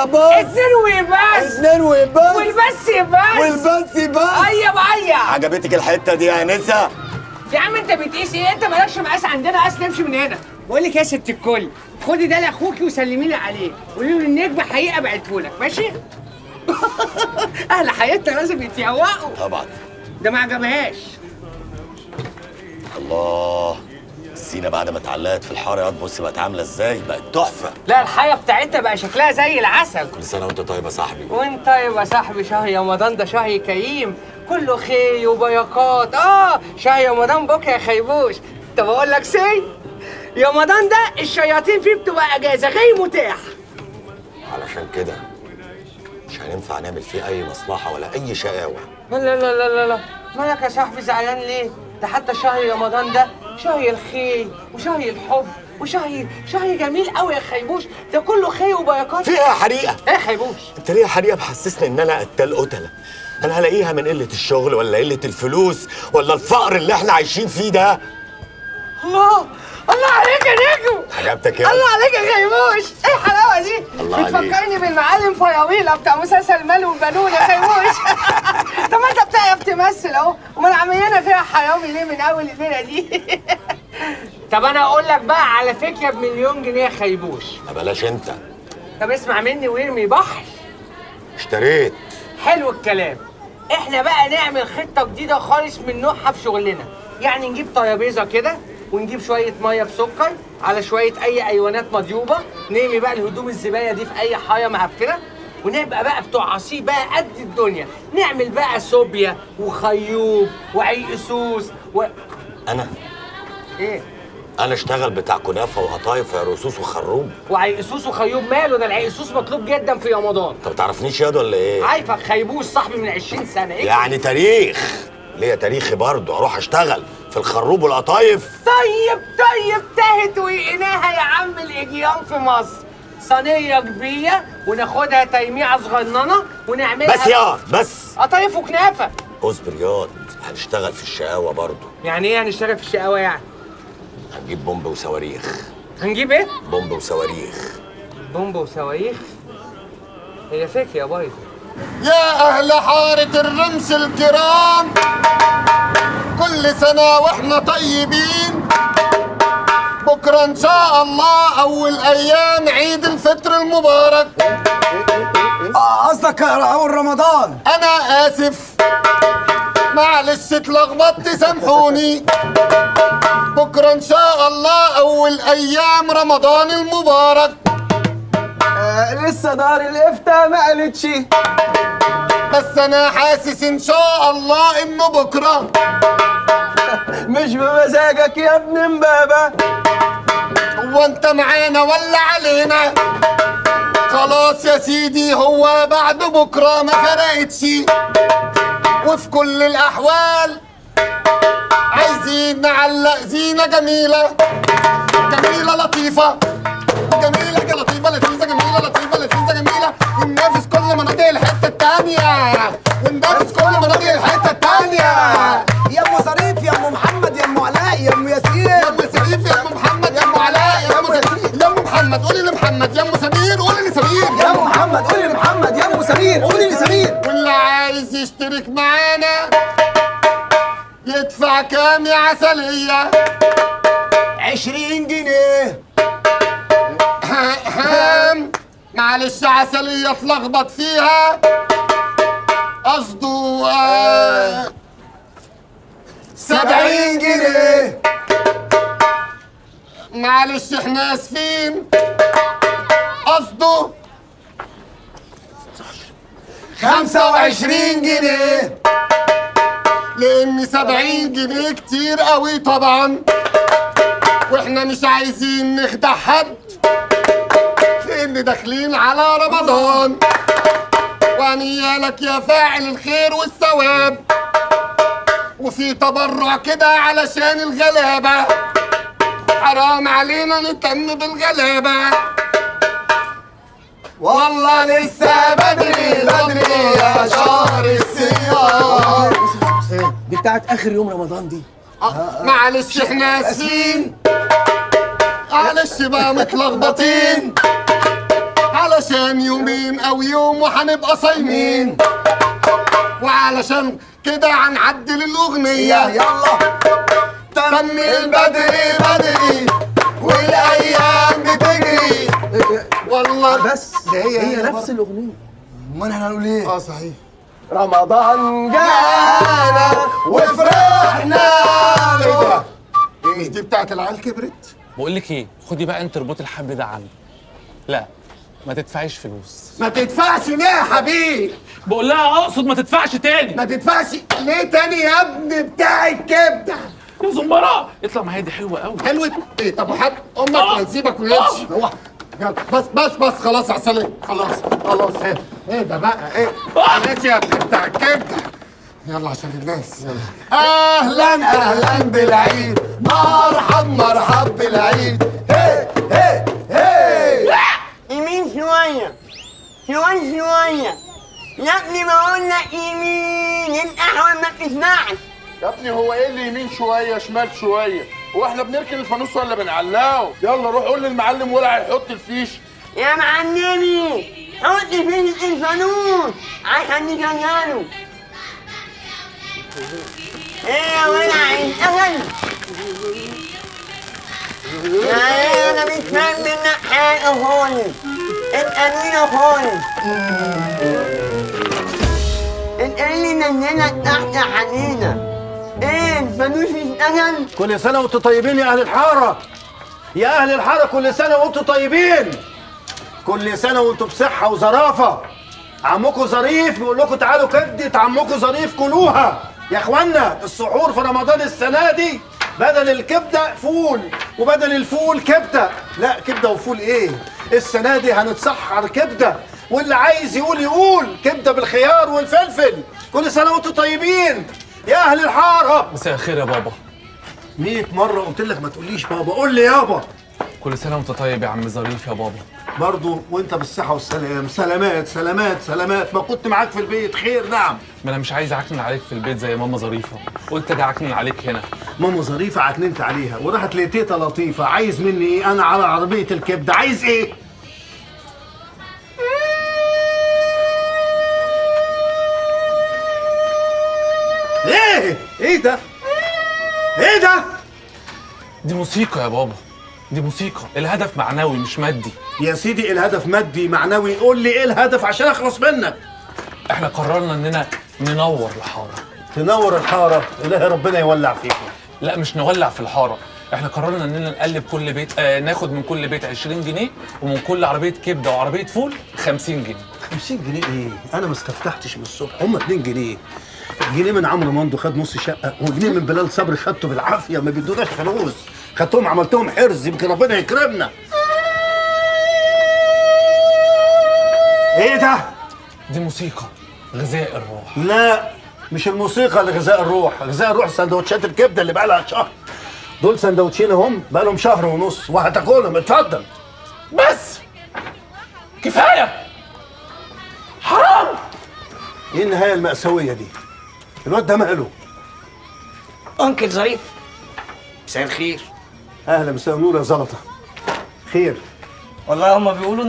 بص. اتنين وبس. اتنين وبس. والبس بس. والبس بس. ايوه. عجبتك الحته دي يا نسا؟ يا عم انت بتقيس ايه؟ انت مالكش مقاس عندنا، اصل امشي من هنا. بقول لك يا ست الكل، خدي ده لاخوكي وسلمي لي عليه، قولي له النجم حقيقه بعتهولك، ماشي؟ اهل حياتنا لازم يتيوقوا. طبعا. ده ما عجبهاش. الله، السينا بعد ما اتعلقت في الحاره بص بقت عامله ازاي، بقت تحفه. لا الحياه بتاعتنا بقى شكلها زي العسل. كل سنه وانت طيب يا صاحبي. وانت طيب يا صاحبي. شهر رمضان ده شهر كريم، كله خير وبركات. شهر رمضان بكره يا خيبوش. طب اقول لك رمضان ده الشياطين فيه بتبقى اجازه غير متاح. علشان كده مش هينفع نعمل فيه اي مصلحه ولا اي شقاوه. لا مالك يا صاحبي زعلان ليه؟ ده حتى شهر رمضان ده شهر الخير وشهر الحب وشهر جميل قوي يا خيبوش. ده كله خير وبركات. فيها حريقه. ايه يا خيبوش؟ انت ليه يا حريقه محسسني ان انا قتله؟ انا هلاقيها من قله الشغل ولا قله الفلوس ولا الفقر اللي احنا عايشين فيه ده؟ الله عليك يا نجم. عجبتك يا الله عليك يا خيبوش. ايه الحلاوه دي؟ الله عليك. بتفكرني بالمعلم فياويلة بتاع مسلسل المال والبنون يا خيبوش. طب ما انت بتعرف تمثل اهو، امال عملنا فيها حيوي ليه من اول الليله دي؟ طب انا اقول لك بقى على فكره ب1,000,000 جنيه يا خيبوش. ما بلاش انت. طب اسمع مني وارمي بحر. اشتريت. حلو الكلام. احنا بقى نعمل خطه جديده خالص من نوعها في شغلنا، يعني نجيب ترابيزه كده ونجيب شويه ميه بسكر على شويه اي ايوانات مضيوبه، نرمي بقى الهدوم الزباله دي في اي حاجه معفنه، ونبقى بقى بتوع عصير بقى قد الدنيا، نعمل بقى صوبيا وخيوب وعيقسوس انا ايه؟ انا اشتغل بتاع كنافه وقطايف رصوص وخروب. وعيقسوس وخيوب ماله؟ ده العيقسوس مطلوب جدا في رمضان. انت ما تعرفنيش ياض ولا ايه؟ عارفك خيبوس صاحبي من 20 سنه. إيه؟ يعني تاريخ ليا تاريخي برضه، اروح اشتغل في الخروب والقطايف. طيب تهت وقيناها يا عم الاجيال في مصر. صينيه كبيره وناخدها تيميعه صغننه ونعملها بس يا بس قطايف وكنافه. اصبر ياض، هنشتغل في الشقاوه برضه. يعني ايه هنشتغل في الشقاوه يعني؟ هنجيب بومب وصواريخ. هنجيب ايه؟ بومب وصواريخ. بومب وصواريخ؟ هي فكره يا بايظه. يا أهل حارة الرمش الكرام، كل سنة وإحنا طيبين. بكرة إن شاء الله أول أيام عيد الفطر المبارك. قصدك أول رمضان. أنا آسف معلش اتلخبطت سامحوني. بكرة إن شاء الله أول أيام رمضان المبارك. لسه دار الافتاء ما قالتش، بس أنا حاسس إن شاء الله إنه بكرة. مش بمزاجك يا ابن امبابة. هو أنت معانا ولا علينا؟ خلاص يا سيدي، هو بعد بكرة ما فرقتش. وفي كل الأحوال عايزين نعلق زينة جميلة لطيفة. جميلة لطيفة لذيذة، جميلة لطيفة لذيذة جميلة، وننافس كل مناطق الحتة التانية، وننافس كل مناطق الحتة التانية. يا ام ظريف، يا ام محمد، يا ام علاء، يا ام ياسين، يا ام سمير، يا ام محمد، يا ام علاء، يا ام سمير، يا ام محمد قولي لمحمد، يا ام سمير قولي لسمير، يا ام محمد قولي لمحمد، يا ام سمير قولي لسمير. واللي عايز يشترك معانا يدفع كام يا عسلية؟ 20 جنيه. معلش عسلية اتلخبط فيها، قصده 70 جنيه. معلش احنا اسفين، قصده 25 جنيه. لان 70 جنيه كتير قوي طبعا، واحنا مش عايزين نخدع حد، لان داخلين على رمضان. وهنيالك يا فاعل الخير والثواب، وفي تبرع كده علشان الغلابة، حرام علينا نهتم بالغلابة. والله لسه بدري يا شهر الصيام. دي بتاعت اخر يوم رمضان دي. معلش احنا اسفين، معلش بقى متلخبطين، على علشان يومين او يوم وهنبقى صايمين، وعلشان كده هنعدل الاغنيه. يلا تم البدري بدري والايام بتجري. والله بس ده هي نفس الاغنيه. امال احنا هنقول ايه؟ اه صحيح. رمضان جانا وفرحنا. ايه ده؟ ايه مش دي بتاعت العيال كبرت؟ بقول لك ايه، خدي بقى انت اربطي الحبل ده عندي. لا ما تدفعيش فلوس. ما تدفعش ليه يا حبيبي؟ بقول لها اقصد ما تدفعش تاني. ما تدفعش ليه تاني يا ابني بتاع الكبده؟ يا زمبرة اطلع معايا، دي حلوه قوي. حلوة ايه؟ طب وحد امك هتسيبك ويمشي. يلا بس خلاص يا سلام، خلاص ايه ده بقى ايه؟ ماشي يا بتاع الكبده. يلا عشان الناس. يلا اهلا بالعيد، مرحب بالعيد. هي يمين شوية يا ابني ما قلنا يمين انت احول ما تسمعش. يا ابني هو ايه اللي يمين شويه شمال شويه؟ هو احنا بنركن الفانوس ولا بنعلقه؟ يلا روح قول للمعلم ولا هيحط الفيش. يا معلمي حط فين الفانوس عشان نشغله. ايه يا ولع اشتغل. يعني انا مش فاهم منك حاجه خالص. الامينه خالص. انت ايه اللي نزلك تحت يا حنينه؟ ايه الفانوس اشتغل؟ كل سنه وانتم طيبين يا اهل الحاره. يا اهل الحاره كل سنه وانتم طيبين. كل سنه وانتم بصحه وظرافه. عمكم ظريف بيقول لكم تعالوا كبده عمكم ظريف كلوها. يا اخوانا السحور في رمضان السنه دي بدل الكبده فول وبدل الفول كبده. لا كبده وفول ايه؟ السنه دي هنتسحر كبده، واللي عايز يقول كبده بالخيار والفلفل. كل سنه وانتم طيبين يا اهل الحاره. مساء الخير يا بابا. 100 مرة قلت لك ما تقوليش بابا، قول لي يابا. كل سنه وانت طيب يا عم ظريف يا بابا. برضه وانت بالصحة والسلام. سلامات. ما كنت معاك في البيت خير. نعم. ما انا مش عايز اعكنن عليك في البيت زي ماما ظريفه، قلت اجي اعكنن عليك هنا. ماما ظريفة عكننت عليها وراحت لتيتا لطيفة. عايز مني ايه؟ انا على عربية الكبدة. عايز ايه؟ ايه ده؟ ايه ده؟ دي موسيقى يا بابا، دي موسيقى، الهدف معنوي مش مادي. يا سيدي الهدف مادي معنوي، قول لي ايه الهدف عشان اخلص منك. احنا قررنا اننا ننور الحاره. تنور الحارة؟ إلهي ربنا يولع فيكم. لا مش نولع في الحاره، احنا قررنا اننا نقلب كل بيت ناخد من كل بيت 20 جنيه ومن كل عربيه كبده وعربيه فول 50 جنيه. 50 جنيه ايه؟ انا ما استفتحتش من الصبح. هم 2 جنيه. جنيه من عمرو مندو خد نص شقه، وجنيه من بلال صبري خدته بالعافيه، ما بيدوناش فلوس. خدتهم عملتهم حرز يمكن ربنا يكرمنا. ايه ده؟ دي موسيقى غذاء الروح. لا مش الموسيقى اللي غذاء الروح. غذاء الروح سندوتشات الكبده اللي بقى لها شهر. دول سندوتشين هم بقى لهم شهر ونص وهتاكلهم. اتفضل. بس كفايه، حرام. ايه النهايه المأساويه دي؟ الواد ده ماله؟ انكل ظريف مساء الخير. اهلا مساء النور يا زلطه. خير. والله هما بيقولوا